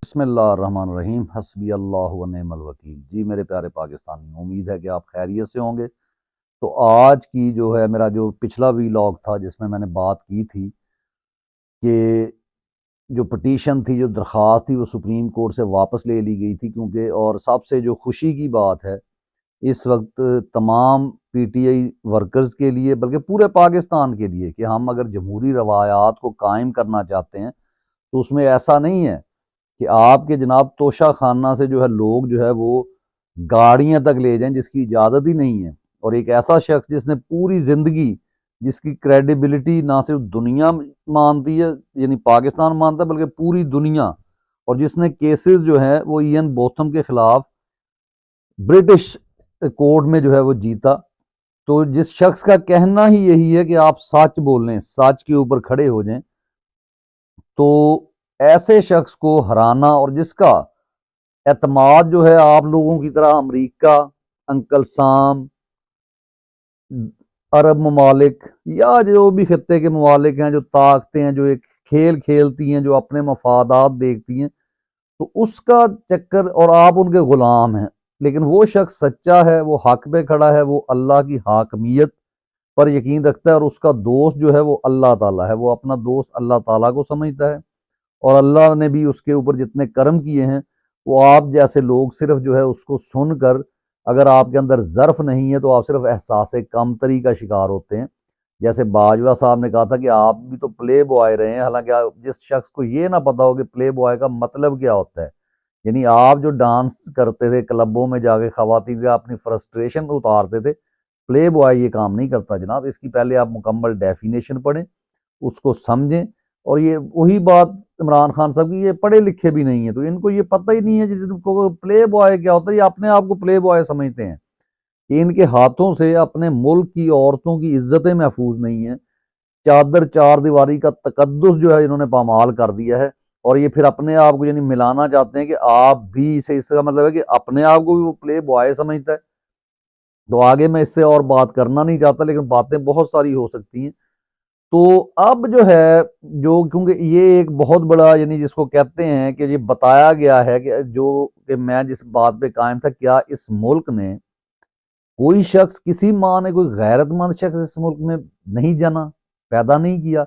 بسم اللہ الرحمن الرحیم، حسبی اللہ و نعم الوکیل۔ جی میرے پیارے پاکستانی، امید ہے کہ آپ خیریت سے ہوں گے۔ تو آج کی جو ہے میرا جو پچھلا ویلاگ تھا جس میں نے بات کی تھی کہ جو پٹیشن تھی، جو درخواست تھی، وہ سپریم کورٹ سے واپس لے لی گئی تھی، کیونکہ اور سب سے جو خوشی کی بات ہے اس وقت تمام پی ٹی آئی ورکرز کے لیے، بلکہ پورے پاکستان کے لیے، کہ ہم اگر جمہوری روایات کو قائم کرنا چاہتے ہیں تو اس میں ایسا نہیں ہے کہ آپ کے جناب توشہ خانہ سے جو ہے لوگ جو ہے وہ گاڑیاں تک لے جائیں، جس کی اجازت ہی نہیں ہے۔ اور ایک ایسا شخص جس نے پوری زندگی، جس کی کریڈیبلٹی نہ صرف دنیا مانتی ہے، یعنی پاکستان مانتا ہے، بلکہ پوری دنیا، اور جس نے کیسز جو ہیں وہ ایئن بوتھم کے خلاف برٹش کورٹ میں جو ہے وہ جیتا، تو جس شخص کا کہنا ہی یہی ہے کہ آپ سچ بولیں، سچ کے اوپر کھڑے ہو جائیں، تو ایسے شخص کو ہرانا، اور جس کا اعتماد جو ہے آپ لوگوں کی طرح امریکہ، انکل سام، عرب ممالک یا جو بھی خطے کے ممالک ہیں جو طاقتیں ہیں جو ایک کھیل کھیلتی ہیں، جو اپنے مفادات دیکھتی ہیں، تو اس کا چکر، اور آپ ان کے غلام ہیں۔ لیکن وہ شخص سچا ہے، وہ حق پہ کھڑا ہے، وہ اللہ کی حاکمیت پر یقین رکھتا ہے، اور اس کا دوست جو ہے وہ اللہ تعالیٰ ہے، وہ اپنا دوست اللہ تعالیٰ کو سمجھتا ہے، اور اللہ نے بھی اس کے اوپر جتنے کرم کیے ہیں، وہ آپ جیسے لوگ صرف جو ہے اس کو سن کر، اگر آپ کے اندر ظرف نہیں ہے تو آپ صرف احساس کمتری کا شکار ہوتے ہیں۔ جیسے باجوہ صاحب نے کہا تھا کہ آپ بھی تو پلے بوائے رہے ہیں، حالانکہ جس شخص کو یہ نہ پتا ہو کہ پلے بوائے کا مطلب کیا ہوتا ہے، یعنی آپ جو ڈانس کرتے تھے کلبوں میں جا کے خواتین کا اپنی فرسٹریشن اتارتے تھے، پلے بوائے یہ کام نہیں کرتا جناب۔ اس کی پہلے آپ مکمل ڈیفینیشن پڑھیں، اس کو سمجھیں۔ اور یہ وہی بات عمران خان صاحب کی، یہ پڑھے لکھے بھی نہیں ہیں تو ان کو یہ پتہ ہی نہیں ہے جن کو پلے بوائے کیا ہوتا ہے، یہ اپنے آپ کو پلے بوائے سمجھتے ہیں کہ ان کے ہاتھوں سے اپنے ملک کی عورتوں کی عزتیں محفوظ نہیں ہیں۔ چادر چار دیواری کا تقدس جو ہے انہوں نے پامال کر دیا ہے، اور یہ پھر اپنے آپ کو یعنی ملانا چاہتے ہیں کہ آپ بھی اسے، اس کا مطلب ہے کہ اپنے آپ کو بھی وہ پلے بوائے سمجھتا ہے۔ تو آگے میں اس سے اور بات کرنا نہیں چاہتا، لیکن باتیں بہت ساری ہو سکتی ہیں۔ تو اب جو ہے، جو کیونکہ یہ ایک بہت بڑا، یعنی جس کو کہتے ہیں کہ یہ بتایا گیا ہے کہ جو کہ میں جس بات پہ قائم تھا، کیا اس ملک نے کوئی شخص، کسی ماں نے کوئی غیرت مند شخص اس ملک میں نہیں جنا، پیدا نہیں کیا؟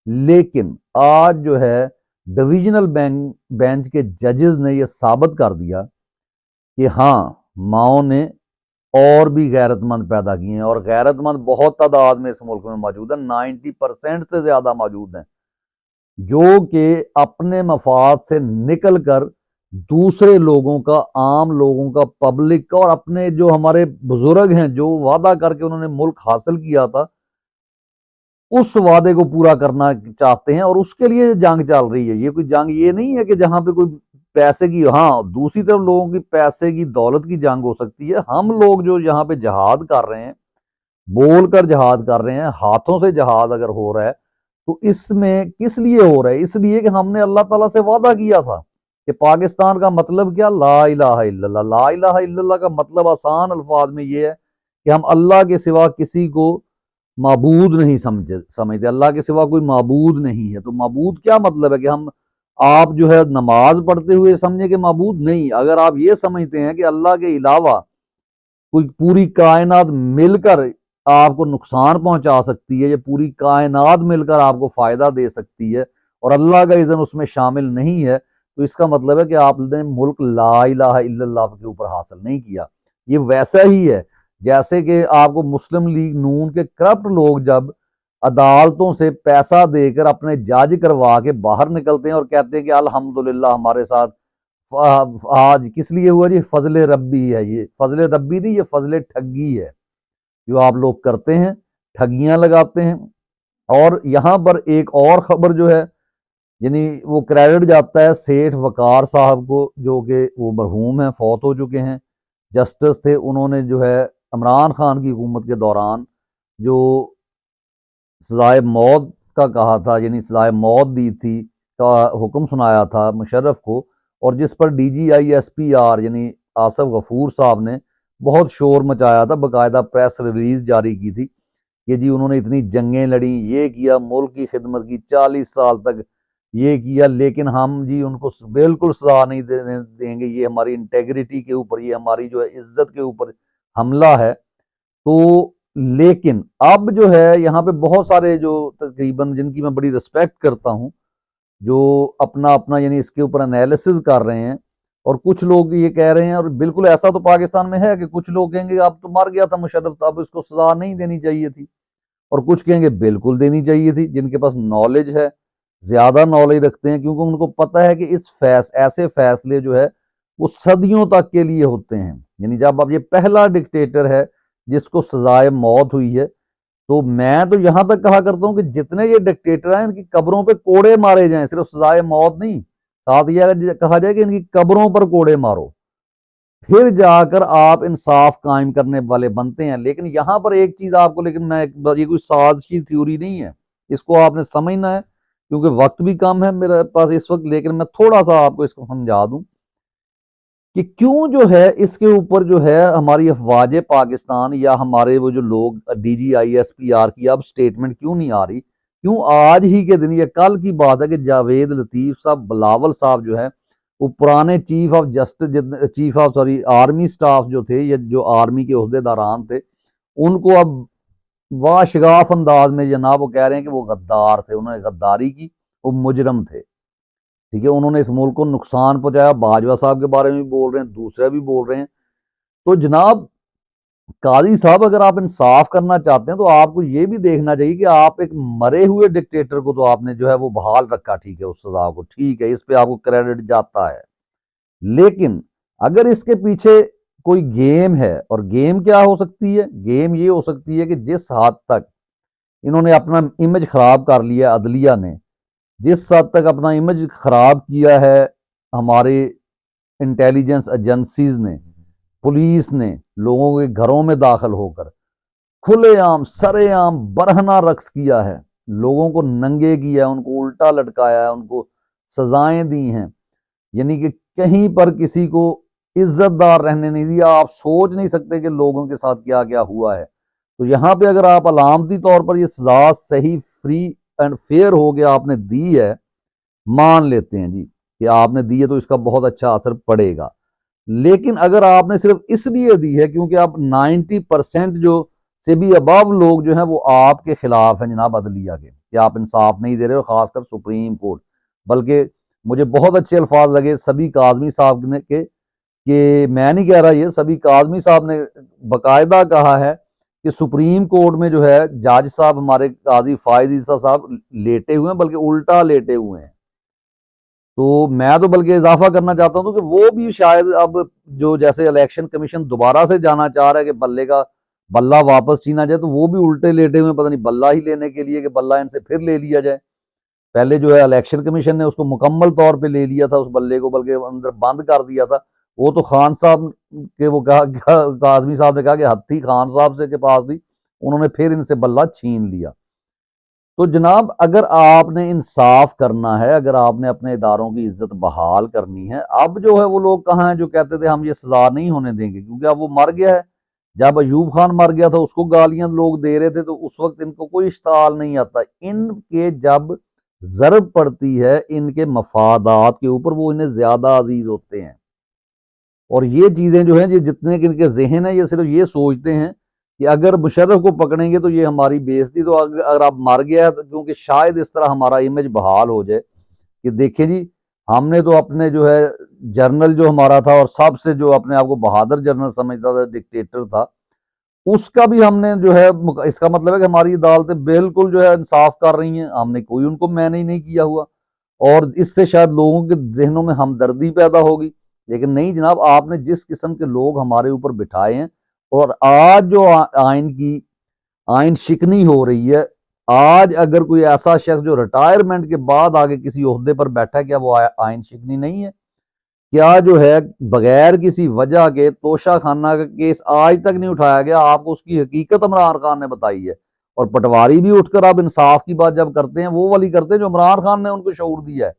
لیکن آج جو ہے ڈویژنل بینچ کے ججز نے یہ ثابت کر دیا کہ ہاں، ماؤں نے اور بھی غیرت مند پیدا کیے ہیں، اور غیرت مند بہت تعداد میں اس ملک میں موجود ہیں، 90% سے زیادہ موجود ہیں، جو کہ اپنے مفاد سے نکل کر دوسرے لوگوں کا، عام لوگوں کا، پبلک کا، اور اپنے جو ہمارے بزرگ ہیں جو وعدہ کر کے انہوں نے ملک حاصل کیا تھا، اس وعدے کو پورا کرنا چاہتے ہیں، اور اس کے لیے جنگ چل رہی ہے۔ یہ کوئی جنگ یہ نہیں ہے کہ جہاں پہ کوئی پیسے کی، ہاں دوسری طرف لوگوں کی پیسے کی، دولت کی جنگ ہو سکتی ہے۔ ہم لوگ جو یہاں پہ جہاد کر رہے ہیں، بول کر جہاد کر رہے ہیں، ہاتھوں سے جہاد اگر ہو رہا ہے، تو اس میں کس لیے ہو رہا ہے؟ اس لیے کہ ہم نے اللہ تعالیٰ سے وعدہ کیا تھا کہ پاکستان کا مطلب کیا؟ لا الہ الا اللہ۔ لا الہ الا اللہ کا مطلب آسان الفاظ میں یہ ہے کہ ہم اللہ کے سوا کسی کو معبود نہیں سمجھتے، اللہ کے سوا کوئی معبود نہیں ہے۔ تو معبود کیا مطلب ہے؟ کہ ہم، آپ جو ہے نماز پڑھتے ہوئے سمجھیں کہ معبود نہیں، اگر آپ یہ سمجھتے ہیں کہ اللہ کے علاوہ کوئی پوری کائنات مل کر آپ کو نقصان پہنچا سکتی ہے، یا پوری کائنات مل کر آپ کو فائدہ دے سکتی ہے، اور اللہ کا اذن اس میں شامل نہیں ہے، تو اس کا مطلب ہے کہ آپ نے ملک لا الہ الا اللہ کے اوپر حاصل نہیں کیا۔ یہ ویسا ہی ہے جیسے کہ آپ کو مسلم لیگ نون کے کرپٹ لوگ جب عدالتوں سے پیسہ دے کر اپنے جج کروا کے باہر نکلتے ہیں اور کہتے ہیں کہ الحمدللہ ہمارے ساتھ آج کس لیے ہوا جی؟ فضل ربی ہے۔ یہ فضل ربی نہیں، یہ فضل ٹھگی ہے جو آپ لوگ کرتے ہیں، ٹھگیاں لگاتے ہیں۔ اور یہاں پر ایک اور خبر جو ہے، یعنی وہ کریڈٹ جاتا ہے سیٹھ وقار صاحب کو، جو کہ وہ مرحوم ہیں، فوت ہو چکے ہیں، جسٹس تھے۔ انہوں نے جو ہے عمران خان کی حکومت کے دوران جو سزائے موت کا کہا تھا، یعنی سزائے موت دی تھی، کا حکم سنایا تھا مشرف کو، اور جس پر D G I S P R یعنی آصف غفور صاحب نے بہت شور مچایا تھا، باقاعدہ پریس ریلیز جاری کی تھی کہ جی انہوں نے اتنی جنگیں لڑیں، یہ کیا، ملک کی خدمت کی، 40 سال تک یہ کیا، لیکن ہم جی ان کو بالکل سزا نہیں دیں گے، یہ ہماری انٹیگریٹی کے اوپر، یہ ہماری جو ہے عزت کے اوپر حملہ ہے۔ تو لیکن اب جو ہے یہاں پہ بہت سارے جو تقریباً جن کی میں بڑی رسپیکٹ کرتا ہوں، جو اپنا اپنا یعنی اس کے اوپر انالیسز کر رہے ہیں، اور کچھ لوگ یہ کہہ رہے ہیں، اور بالکل ایسا تو پاکستان میں ہے کہ کچھ لوگ کہیں گے اب تو مر گیا تھا مشرف، تو اب اس کو سزا نہیں دینی چاہیے تھی، اور کچھ کہیں گے بالکل دینی چاہیے تھی، جن کے پاس نالج ہے، زیادہ نالج رکھتے ہیں، کیونکہ ان کو پتہ ہے کہ ایسے فیصلے جو ہے وہ صدیوں تک کے لیے ہوتے ہیں۔ یعنی جب اب یہ پہلا ڈکٹیٹر ہے جس کو سزائے موت ہوئی ہے، تو میں تو یہاں تک کہا کرتا ہوں کہ جتنے یہ ڈکٹیٹر ہیں ان کی قبروں پہ کوڑے مارے جائیں، صرف سزائے موت نہیں، ساتھ یہ کہا جائے کہ ان کی قبروں پر کوڑے مارو، پھر جا کر آپ انصاف قائم کرنے والے بنتے ہیں۔ لیکن یہاں پر ایک چیز آپ کو، لیکن یہ کوئی سازشی تھیوری نہیں ہے، اس کو آپ نے سمجھنا ہے، کیونکہ وقت بھی کم ہے میرے پاس اس وقت، لیکن میں تھوڑا سا آپ کو اس کو سمجھا دوں کہ کیوں جو ہے اس کے اوپر جو ہے ہماری افواج پاکستان یا ہمارے وہ جو لوگ D G I S P R کی اب سٹیٹمنٹ کیوں نہیں آ رہی، کیوں آج ہی کے دن، یہ کل کی بات ہے کہ جاوید لطیف صاحب، بلاول صاحب جو ہے وہ پرانے چیف آف آرمی سٹاف جو تھے، یا جو آرمی کے عہدے داران تھے، ان کو اب واشگاف انداز میں جناب وہ کہہ رہے ہیں کہ وہ غدار تھے، انہوں نے غداری کی، وہ مجرم تھے، ٹھیک ہے، انہوں نے اس ملک کو نقصان پہنچایا۔ باجوہ صاحب کے بارے میں بھی بول رہے ہیں، دوسرے بھی بول رہے ہیں۔ تو جناب قاضی صاحب، اگر آپ انصاف کرنا چاہتے ہیں تو آپ کو یہ بھی دیکھنا چاہیے کہ آپ ایک مرے ہوئے ڈکٹیٹر کو تو آپ نے جو ہے وہ بحال رکھا، ٹھیک ہے، اس سزا کو، ٹھیک ہے، اس پہ آپ کو کریڈٹ جاتا ہے، لیکن اگر اس کے پیچھے کوئی گیم ہے، اور گیم کیا ہو سکتی ہے؟ گیم یہ ہو سکتی ہے کہ جس حد تک انہوں نے اپنا امیج خراب کر لیا، عدلیہ نے جس حد تک اپنا امیج خراب کیا ہے، ہمارے انٹیلیجنس ایجنسیز نے، پولیس نے، لوگوں کے گھروں میں داخل ہو کر کھلے عام سرے عام برہنہ رقص کیا ہے، لوگوں کو ننگے کیا ہے، ان کو الٹا لٹکایا ہے، ان کو سزائیں دی ہیں، یعنی کہ کہیں پر کسی کو عزت دار رہنے نہیں دیا۔ آپ سوچ نہیں سکتے کہ لوگوں کے ساتھ کیا کیا ہوا ہے۔ تو یہاں پہ اگر آپ علامتی طور پر یہ سزا صحیح، فری اینڈ فیئر ہو گیا آپ نے دی ہے، مان لیتے ہیں جی کہ آپ نے دی ہے تو اس کا بہت اچھا اثر پڑے گا، لیکن اگر آپ نے صرف اس لیے دی ہے کیونکہ آپ 90% جو سے بھی ابو لوگ جو ہیں وہ آپ کے خلاف ہیں جناب عدلیہ کے، کہ آپ انصاف نہیں دے رہے ہو، خاص کر سپریم کورٹ، بلکہ مجھے بہت اچھے الفاظ لگے سبی کاظمی صاحب نے کہ میں نہیں کہہ رہا، یہ سبی کاظمی صاحب نے باقاعدہ کہا ہے کہ سپریم کورٹ میں جو ہے جج صاحب ہمارے قاضی فائز عیسیٰ صاحب لیٹے ہوئے ہیں، بلکہ الٹا لیٹے ہوئے ہیں۔ تو میں تو بلکہ اضافہ کرنا چاہتا ہوں کہ وہ بھی شاید اب جو جیسے الیکشن کمیشن دوبارہ سے جانا چاہ رہا ہے کہ بلے کا بلہ واپس چھینا جائے، تو وہ بھی الٹے لیٹے ہوئے، پتہ نہیں بلہ ہی لینے کے لیے کہ بلہ ان سے پھر لے لیا جائے۔ پہلے جو ہے الیکشن کمیشن نے اس کو مکمل طور پہ لے لیا تھا، اس بلے کو، بلکہ اندر بند کر دیا تھا، وہ تو خان صاحب کے وہ کہا، کاظمی صاحب نے کہا کہ ہتھی خان صاحب سے کے پاس دی، انہوں نے پھر ان سے بلہ چھین لیا۔ تو جناب اگر آپ نے انصاف کرنا ہے، اگر آپ نے اپنے اداروں کی عزت بحال کرنی ہے، اب جو ہے وہ لوگ کہاں ہیں جو کہتے تھے ہم یہ سزا نہیں ہونے دیں گے، کیونکہ اب وہ مر گیا ہے۔ جب ایوب خان مر گیا تھا اس کو گالیاں لوگ دے رہے تھے، تو اس وقت ان کو کوئی اشتعال نہیں آتا، ان کے جب ضرب پڑتی ہے ان کے مفادات کے اوپر، وہ انہیں زیادہ عزیز ہوتے ہیں، اور یہ چیزیں جو ہیں، یہ جتنے کہ ان کے ذہن ہے، یہ صرف یہ سوچتے ہیں کہ اگر مشرف کو پکڑیں گے تو یہ ہماری بےعزتی، تو اگر آپ مر گیا ہے تو کیونکہ شاید اس طرح ہمارا امیج بحال ہو جائے کہ دیکھیں جی ہم نے تو اپنے جو ہے جرنل جو ہمارا تھا، اور سب سے جو اپنے آپ کو بہادر جرنل سمجھتا تھا، ڈکٹیٹر تھا، اس کا بھی ہم نے جو ہے، اس کا مطلب ہے کہ ہماری عدالتیں بالکل جو ہے انصاف کر رہی ہیں، ہم نے کوئی ان کو مینیج نہیں کیا ہوا، اور اس سے شاید لوگوں کے ذہنوں میں ہمدردی پیدا ہوگی۔ لیکن نہیں جناب، آپ نے جس قسم کے لوگ ہمارے اوپر بٹھائے ہیں، اور آج جو آئین شکنی ہو رہی ہے، آج اگر کوئی ایسا شخص جو ریٹائرمنٹ کے بعد آگے کسی عہدے پر بیٹھا ہے، کیا وہ آئین شکنی نہیں ہے؟ کیا جو ہے بغیر کسی وجہ کے توشہ خانہ کا کیس آج تک نہیں اٹھایا گیا؟ آپ کو اس کی حقیقت عمران خان نے بتائی ہے، اور پٹواری بھی اٹھ کر اب انصاف کی بات جب کرتے ہیں، وہ والی کرتے ہیں جو عمران خان نے ان کو شعور دیا ہے،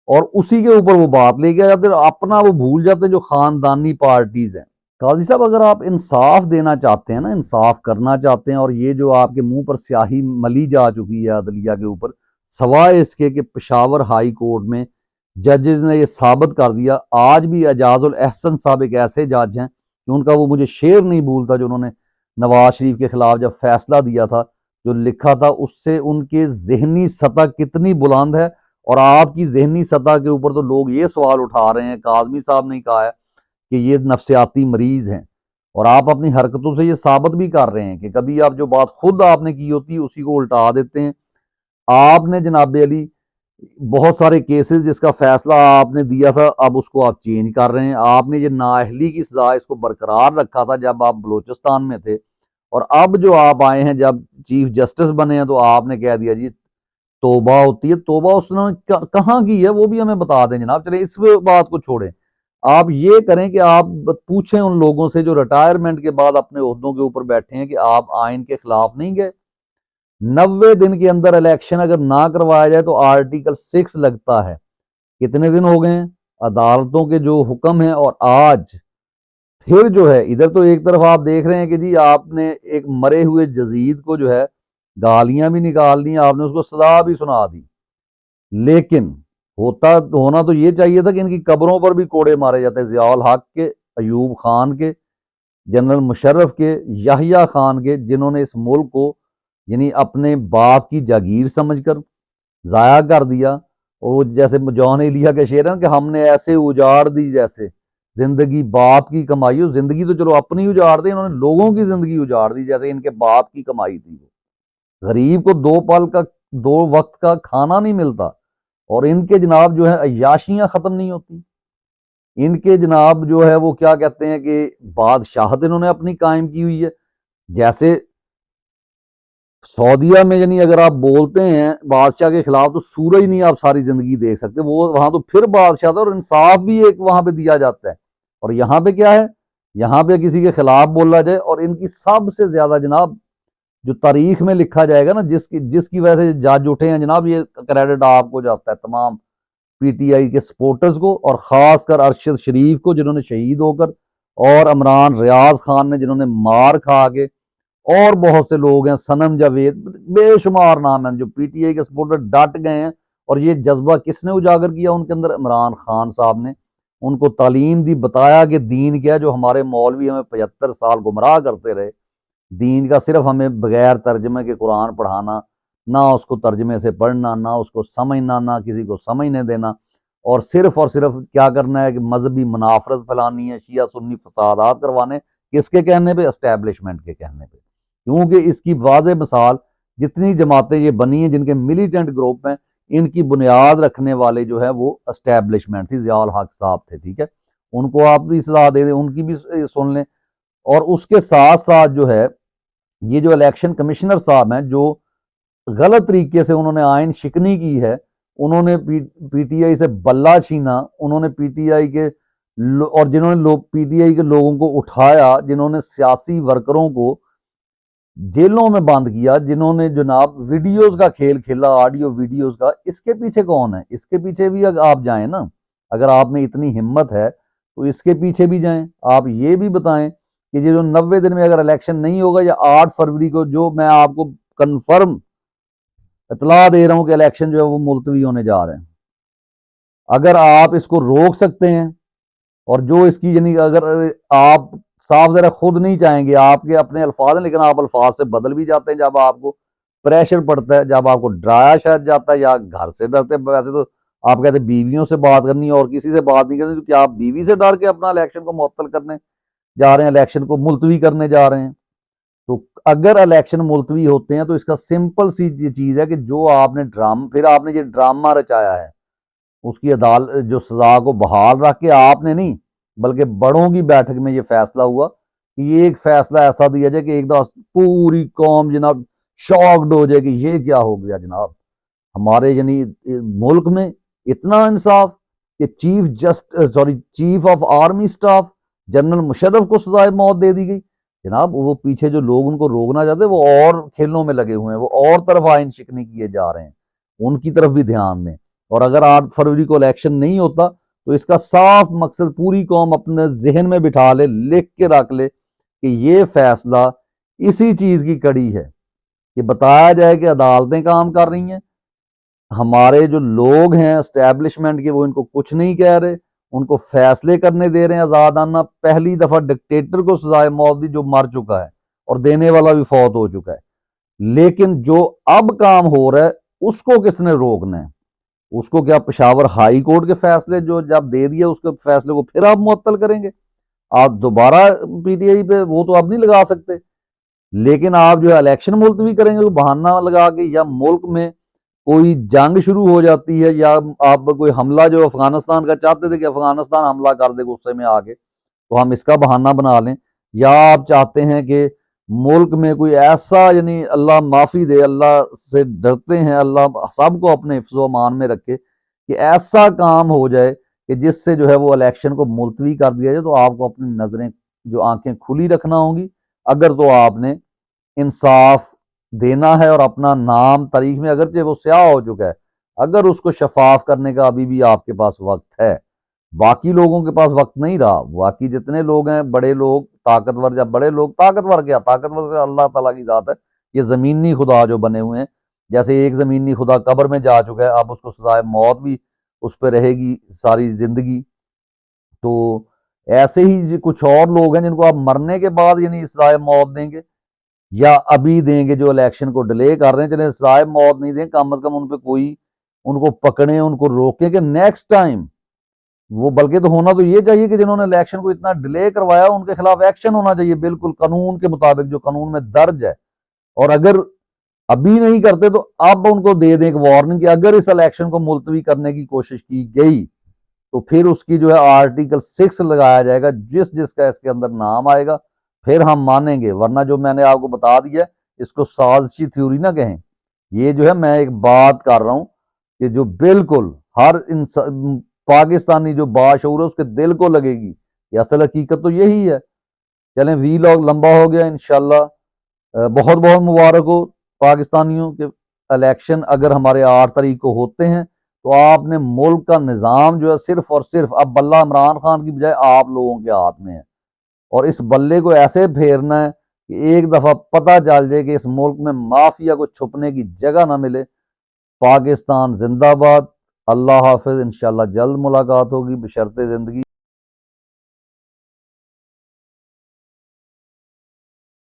اور اسی کے اوپر وہ بات لے کے جاتے ہیں، اپنا وہ بھول جاتے ہیں جو خاندانی پارٹیز ہیں۔ قاضی صاحب اگر آپ انصاف دینا چاہتے ہیں نا، انصاف کرنا چاہتے ہیں، اور یہ جو آپ کے منہ پر سیاہی ملی جا چکی ہے عدلیہ کے اوپر، سوائے اس کے کہ پشاور ہائی کورٹ میں ججز نے یہ ثابت کر دیا. آج بھی اعجاز الاحسن صاحب ایک ایسے جج ہیں کہ ان کا وہ مجھے شعر نہیں بھولتا جو انہوں نے نواز شریف کے خلاف جب فیصلہ دیا تھا جو لکھا تھا، اس سے ان کے ذہنی سطح کتنی بلند ہے. اور آپ کی ذہنی سطح کے اوپر تو لوگ یہ سوال اٹھا رہے ہیں، کاظمی صاحب نے کہا ہے کہ یہ نفسیاتی مریض ہیں، اور آپ اپنی حرکتوں سے یہ ثابت بھی کر رہے ہیں کہ کبھی آپ جو بات خود آپ نے کی ہوتی ہے اسی کو الٹا دیتے ہیں. آپ نے جناب علی بہت سارے کیسز جس کا فیصلہ آپ نے دیا تھا اب اس کو آپ چینج کر رہے ہیں. آپ نے یہ نااہلی کی سزا اس کو برقرار رکھا تھا جب آپ بلوچستان میں تھے، اور اب جو آپ آئے ہیں جب چیف جسٹس بنے ہیں تو آپ نے کہہ دیا جی توبہ ہوتی ہے. توبہ اس نے کہاں کی ہے وہ بھی ہمیں بتا دیں جناب. چلے اس بات کو چھوڑیں، آپ یہ کریں کہ آپ پوچھیں ان لوگوں سے جو ریٹائرمنٹ کے بعد اپنے عہدوں کے اوپر بیٹھے ہیں کہ آپ آئین کے خلاف نہیں گئے. 90 دن کے اندر الیکشن اگر نہ کروایا جائے تو آرٹیکل 6 لگتا ہے. کتنے دن ہو گئے ہیں عدالتوں کے جو حکم ہیں، اور آج پھر جو ہے ادھر تو ایک طرف آپ دیکھ رہے ہیں کہ جی آپ نے ایک مرے ہوئے جزید کو جو ہے گالیاں بھی نکال دی، آپ نے اس کو سزا بھی سنا دی. لیکن ہونا تو یہ چاہیے تھا کہ ان کی قبروں پر بھی کوڑے مارے جاتے، ضیاء الحق کے، ایوب خان کے، جنرل مشرف کے، یحییٰ خان کے، جنہوں نے اس ملک کو یعنی اپنے باپ کی جاگیر سمجھ کر ضائع کر دیا. اور وہ جیسے جون ایلیا کے شعر ہیں کہ ہم نے ایسے اجاڑ دی جیسے زندگی باپ کی کمائی ہو. زندگی تو چلو اپنی اجاڑ دی، انہوں نے لوگوں کی زندگی اجاڑ دی جیسے ان کے باپ کی کمائی تھی. غریب کو دو وقت کا کھانا نہیں ملتا، اور ان کے جناب جو ہے عیاشیاں ختم نہیں ہوتی. ان کے جناب جو ہے وہ کیا کہتے ہیں کہ بادشاہت انہوں نے اپنی قائم کی ہوئی ہے. جیسے سعودیہ میں یعنی اگر آپ بولتے ہیں بادشاہ کے خلاف تو سورج نہیں آپ ساری زندگی دیکھ سکتے، وہ وہاں تو پھر بادشاہ تھا، اور انصاف بھی ایک وہاں پہ دیا جاتا ہے. اور یہاں پہ کیا ہے، یہاں پہ کسی کے خلاف بولا جائے. اور ان کی سب سے زیادہ جناب جو تاریخ میں لکھا جائے گا نا، جس کی وجہ سے جج اٹھے ہیں جناب، یہ کریڈٹ آپ کو جاتا ہے تمام پی ٹی آئی کے سپورٹرز کو، اور خاص کر ارشد شریف کو جنہوں نے شہید ہو کر، اور عمران ریاض خان نے جنہوں نے مار کھا کے، اور بہت سے لوگ ہیں، سنم جاوید، بے شمار نام ہیں جو پی ٹی آئی کے سپورٹر ڈٹ گئے ہیں. اور یہ جذبہ کس نے اجاگر کیا ان کے اندر؟ عمران خان صاحب نے ان کو تعلیم دی، بتایا کہ دین کیا. جو ہمارے مولوی ہمیں 75 سال گمراہ کرتے رہے دین کا، صرف ہمیں بغیر ترجمے کے قرآن پڑھانا، نہ اس کو ترجمے سے پڑھنا، نہ اس کو سمجھنا، نہ کسی کو سمجھنے دینا، اور صرف کیا کرنا ہے کہ مذہبی منافرت پھیلانی ہے، شیعہ سنی فسادات کروانے. کس کے کہنے پہ؟ اسٹیبلشمنٹ کے کہنے پہ. کیونکہ اس کی واضح مثال جتنی جماعتیں یہ بنی ہیں جن کے ملیٹنٹ گروپ ہیں، ان کی بنیاد رکھنے والے جو ہے وہ اسٹیبلشمنٹ تھی، ضیاء الحق صاحب تھے. ٹھیک ہے، ان کو آپ بھی سزا دے دیں، ان کی بھی سن لیں. اور اس کے ساتھ ساتھ جو ہے یہ جو الیکشن کمشنر صاحب ہیں جو غلط طریقے سے انہوں نے آئین شکنی کی ہے، انہوں نے پی ٹی آئی سے بلہ چھینا، انہوں نے پی ٹی آئی کے اور جنہوں نے پی ٹی آئی کے لوگوں کو اٹھایا، جنہوں نے سیاسی ورکروں کو جیلوں میں بند کیا، جنہوں نے جناب ویڈیوز کا کھیل کھیلا، آڈیو ویڈیوز کا. اس کے پیچھے کون ہے؟ اس کے پیچھے بھی آپ جائیں نا، اگر آپ میں اتنی ہمت ہے تو اس کے پیچھے بھی جائیں. آپ یہ بھی بتائیں کہ یہ جو 90 دن میں اگر الیکشن نہیں ہوگا، یا 8 فروری کو، جو میں آپ کو کنفرم اطلاع دے رہا ہوں کہ الیکشن جو ہے وہ ملتوی ہونے جا رہے ہیں، اگر آپ اس کو روک سکتے ہیں، اور جو اس کی یعنی اگر آپ صاف ذرا خود نہیں چاہیں گے، آپ کے اپنے الفاظ ہیں لیکن آپ الفاظ سے بدل بھی جاتے ہیں جب آپ کو پریشر پڑتا ہے، جب آپ کو ڈرایا شاید جاتا ہے، یا گھر سے ڈرتے ہیں. ویسے تو آپ کہتے ہیں بیویوں سے بات کرنی ہے اور کسی سے بات نہیں کرنی، تو کیا آپ بیوی سے ڈر کے اپنا الیکشن کو معطل کرنے جا رہے ہیں، الیکشن کو ملتوی کرنے جا رہے ہیں؟ تو اگر الیکشن ملتوی ہوتے ہیں تو اس کا سمپل سی یہ چیز ہے کہ جو آپ نے پھر آپ نے یہ ڈرامہ رچایا ہے، اس کی عدالت جو سزا کو بحال رکھ کے، آپ نے نہیں بلکہ بڑوں کی بیٹھک میں یہ فیصلہ ہوا کہ یہ ایک فیصلہ ایسا دیا جائے کہ ایک دم پوری قوم جناب شاکڈ ہو جائے کہ یہ کیا ہو گیا جناب. ہمارے یعنی ملک میں اتنا انصاف کہ chief of army staff general Musharraf کو سزائے موت دے دی گئی. جناب وہ پیچھے جو لوگ ان کو روکنا چاہتے وہ اور کھیلوں میں لگے ہوئے ہیں، وہ اور طرف آئین شکنی کیے جا رہے ہیں، ان کی طرف بھی دھیان دیں. اور اگر 8 فروری کو الیکشن نہیں ہوتا تو اس کا صاف مقصد پوری قوم اپنے ذہن میں بٹھا لے، لکھ کے رکھ لے کہ یہ فیصلہ اسی چیز کی کڑی ہے کہ بتایا جائے کہ عدالتیں کام کر رہی ہیں، ہمارے جو لوگ ہیں اسٹیبلشمنٹ کے وہ ان کو کچھ نہیں کہہ رہے، ان کو فیصلے کرنے دے رہے ہیں آزادانہ۔ پہلی دفعہ ڈکٹیٹر کو سزائے موت دی جو مر چکا ہے، اور دینے والا بھی فوت ہو چکا ہے، لیکن جو اب کام ہو رہا ہے اس کو کس نے روکنا ہے؟ اس کو کیا پشاور ہائی کورٹ کے فیصلے جو جب دے دیا اس کے فیصلے کو پھر آپ معطل کریں گے؟ آپ دوبارہ پی ٹی آئی پہ وہ تو آپ نہیں لگا سکتے، لیکن آپ جو ہے الیکشن ملتوی کریں گے بہانہ لگا کے، یا ملک میں کوئی جنگ شروع ہو جاتی ہے، یا آپ کوئی حملہ جو افغانستان کا چاہتے تھے کہ افغانستان حملہ کر دے غصے میں آ کے، تو ہم اس کا بہانہ بنا لیں، یا آپ چاہتے ہیں کہ ملک میں کوئی ایسا، یعنی اللہ معافی دے، اللہ سے ڈرتے ہیں، اللہ سب کو اپنے حفظ و امان میں رکھے، کہ ایسا کام ہو جائے کہ جس سے جو ہے وہ الیکشن کو ملتوی کر دیا جائے، تو آپ کو اپنی نظریں جو آنکھیں کھلی رکھنا ہوں گی، اگر تو آپ نے انصاف دینا ہے اور اپنا نام تاریخ میں اگرچہ وہ سیاہ ہو چکا ہے، اگر اس کو شفاف کرنے کا ابھی بھی آپ کے پاس وقت ہے۔ باقی لوگوں کے پاس وقت نہیں رہا، باقی جتنے لوگ ہیں بڑے لوگ طاقتور، یا بڑے لوگ طاقتور، کیا طاقتور سے اللہ تعالیٰ کی ذات ہے، یہ زمینی خدا جو بنے ہوئے ہیں، جیسے ایک زمینی خدا قبر میں جا چکا ہے، اب اس کو سزائے موت بھی اس پہ رہے گی ساری زندگی، تو ایسے ہی کچھ اور لوگ ہیں جن کو آپ مرنے کے بعد یعنی سزائے موت دیں گے، یا ابھی دیں گے جو الیکشن کو ڈیلے کر رہے ہیں، چلیں سزائے موت نہیں دیں، کم از کم ان پہ کوئی ان کو پکڑیں، ان کو روکیں کہ نیکسٹ ٹائم وہ، بلکہ تو ہونا تو یہ چاہیے کہ جنہوں نے الیکشن کو اتنا ڈیلے کروایا ان کے خلاف ایکشن ہونا چاہیے، بالکل قانون کے مطابق جو قانون میں درج ہے، اور اگر ابھی نہیں کرتے تو اب ان کو دے دیں ایک وارننگ کہ اگر اس الیکشن کو ملتوی کرنے کی کوشش کی گئی تو پھر اس کی جو ہے آرٹیکل 6 لگایا جائے گا، جس جس کا اس کے اندر نام آئے گا پھر ہم مانیں گے، ورنہ جو میں نے آپ کو بتا دیا اس کو سازشی تھیوری نہ کہیں، یہ جو ہے میں ایک بات کر رہا ہوں کہ جو بالکل ہر انسان پاکستانی جو باشعور ہے اس کے دل کو لگے گی، یہ اصل حقیقت تو یہی ہے۔ چلیں وی لاگ لمبا ہو گیا، انشاءاللہ بہت بہت مبارک ہو پاکستانیوں کے، الیکشن اگر ہمارے 8 تاریخ کو ہوتے ہیں تو آپ نے ملک کا نظام جو ہے صرف اور صرف اب بلہ عمران خان کی بجائے آپ لوگوں کے ہاتھ میں ہے، اور اس بلے کو ایسے پھیرنا ہے کہ ایک دفعہ پتہ چل جائے کہ اس ملک میں مافیا کو چھپنے کی جگہ نہ ملے۔ پاکستان زندہ باد، اللہ حافظ، انشاءاللہ جلد ملاقات ہوگی بشرط زندگی۔